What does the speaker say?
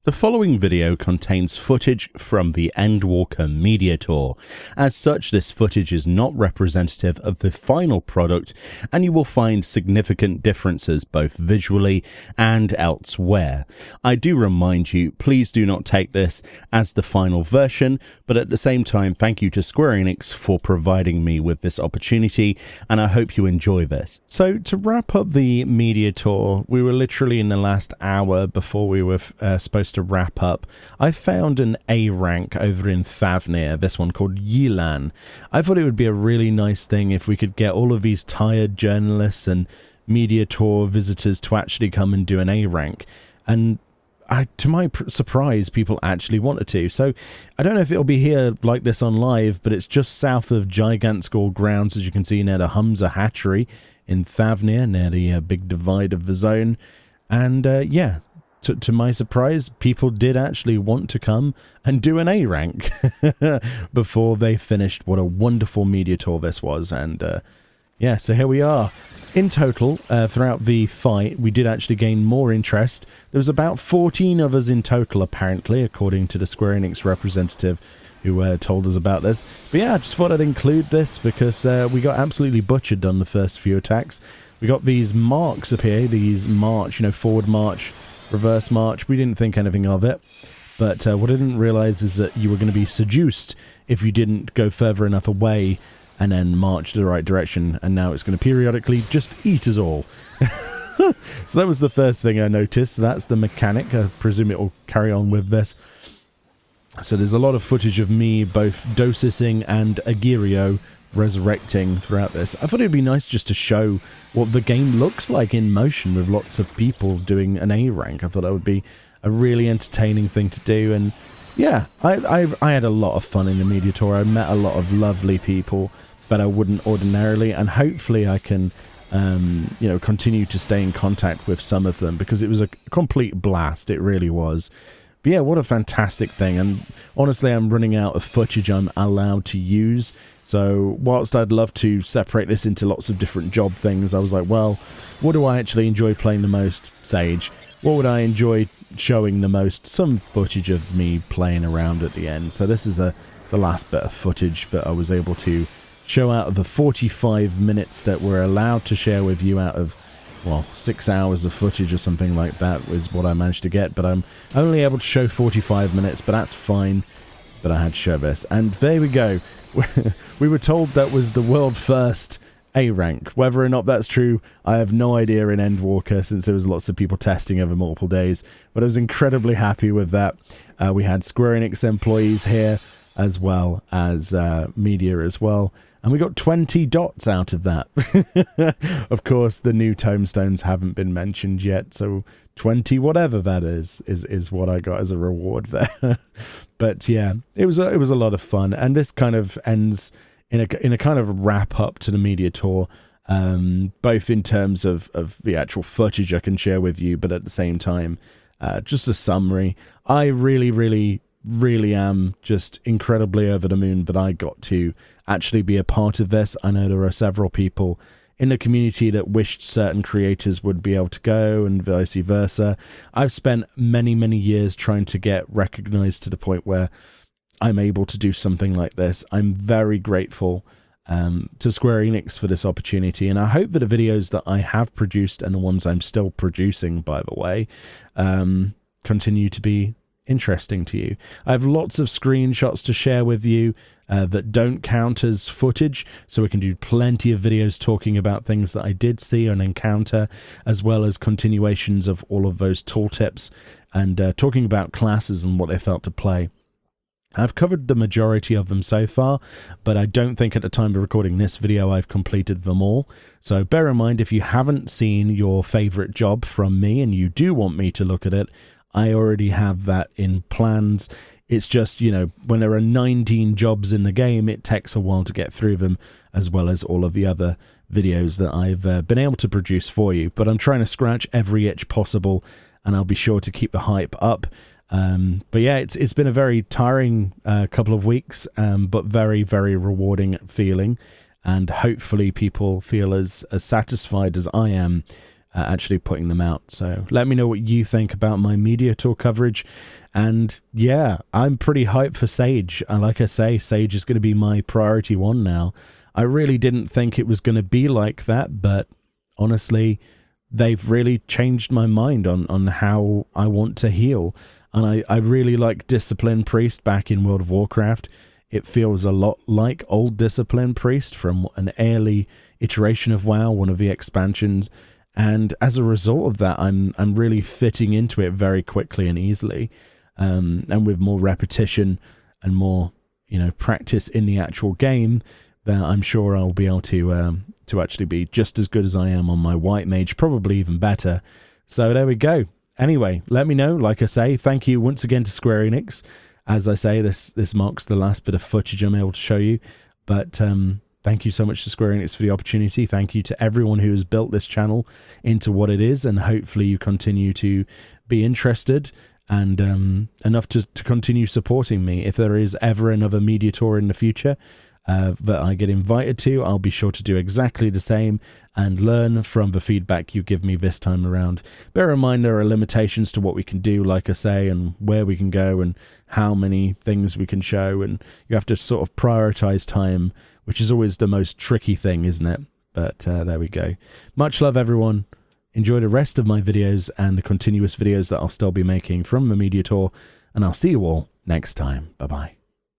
The following video contains footage from the Endwalker Media Tour. As such, this footage is not representative of the final product, and you will find significant differences both visually and elsewhere. I do remind you, please do not take this as the final version, but at the same time, thank you to Square Enix for providing me with this opportunity, and I hope you enjoy this. So, to wrap up the media tour, we were literally in the last hour before we were supposed to wrap up. I found an A rank over in Thavnair, this one called Yilan. I thought it would be a really nice thing if we could get all of these tired journalists and media tour visitors to actually come and do an A rank. And to my surprise, people actually wanted to. So I don't know if it'll be here like this on live, but it's just south of Gigantskoll grounds, as you can see, near the Humza hatchery in Thavnair, near the big divide of the zone. And yeah, to my surprise, people did actually want to come and do an A rank before they finished. What a wonderful media tour this was. And yeah, so here we are. In total, throughout the fight, we did actually gain more interest. There was about 14 of us in total, apparently, according to the Square Enix representative who told us about this. But yeah, I just thought I'd include this because we got absolutely butchered on the first few attacks. We got these marks up here, these march, forward march, reverse march. We didn't think anything of it, but what I didn't realize is that you were going to be seduced if you didn't go further enough away and then march the right direction, and now it's going to periodically just eat us all. So that was the first thing I noticed. That's the mechanic. I presume it will carry on with this. So there's a lot of footage of me both dosising and Agirio resurrecting throughout this. I thought it'd be nice just to show what the game looks like in motion with lots of people doing an A rank. I thought that would be a really entertaining thing to do, and yeah, I had a lot of fun in the media tour. I met a lot of lovely people that I wouldn't ordinarily, and hopefully I can continue to stay in contact with some of them because it was a complete blast. It really was. But yeah, what a fantastic thing. And honestly, I'm running out of footage I'm allowed to use. So whilst I'd love to separate this into lots of different job things, I was like, well, what do I actually enjoy playing the most? Sage. What would I enjoy showing the most? Some footage of me playing around at the end. So this is the last bit of footage that I was able to show out of the 45 minutes that we're allowed to share with you out of, well, 6 hours of footage or something like that was what I managed to get, but I'm only able to show 45 minutes, but that's fine. But I had to show this, and there we go. We were told that was the world first A rank. Whether or not that's true, I have no idea in Endwalker, since there was lots of people testing over multiple days, but I was incredibly happy with that. We had Square Enix employees here, as well as media as well. And we got 20 dots out of that. Of course, the new tombstones haven't been mentioned yet, so 20 whatever that is what I got as a reward there. But yeah, it was a lot of fun, and this kind of ends in a kind of wrap up to the media tour, both in terms of the actual footage I can share with you, but at the same time, just a summary. I really am just incredibly over the moon that I got to actually be a part of this. I know there are several people in the community that wished certain creators would be able to go, and vice versa. I've spent many years trying to get recognized to the point where I'm able to do something like this. I'm very grateful to Square Enix for this opportunity, and I hope that the videos that I have produced, and the ones I'm still producing, by the way, continue to be interesting to you. I have lots of screenshots to share with you that don't count as footage, so we can do plenty of videos talking about things that I did see and encounter, as well as continuations of all of those tooltips, and talking about classes and what they felt to play. I've covered the majority of them so far, but I don't think at the time of recording this video I've completed them all. So bear in mind, if you haven't seen your favorite job from me and you do want me to look at it, I already have that in plans. It's just, when there are 19 jobs in the game, it takes a while to get through them, as well as all of the other videos that I've been able to produce for you. But I'm trying to scratch every itch possible, and I'll be sure to keep the hype up. But yeah, it's been a very tiring couple of weeks, but very rewarding feeling, and hopefully people feel as satisfied as I am actually putting them out. So let me know what you think about my media tour coverage. And yeah, I'm pretty hyped for Sage. Like I say, Sage is going to be my priority one now. I really didn't think it was going to be like that, but honestly, they've really changed my mind on how I want to heal. And I really like Discipline Priest back in World of Warcraft. It feels a lot like old Discipline Priest from an early iteration of WoW, one of the expansions. And as a result of that, I'm really fitting into it very quickly and easily. And with more repetition and more, practice in the actual game, that I'm sure I'll be able to actually be just as good as I am on my White Mage, probably even better. So there we go. Anyway, let me know. Like I say, thank you once again to Square Enix. As I say, this marks the last bit of footage I'm able to show you. But thank you so much to Square Enix for the opportunity. Thank you to everyone who has built this channel into what it is. And hopefully you continue to be interested and enough to continue supporting me. If there is ever another media tour in the future that I get invited to, I'll be sure to do exactly the same and learn from the feedback you give me this time around. Bear in mind there are limitations to what we can do, like I say, and where we can go and how many things we can show, and you have to sort of prioritize time, which is always the most tricky thing, isn't it? But there we go. Much love, everyone. Enjoy the rest of my videos and the continuous videos that I'll still be making from the media tour, and I'll see you all next time. Bye-bye.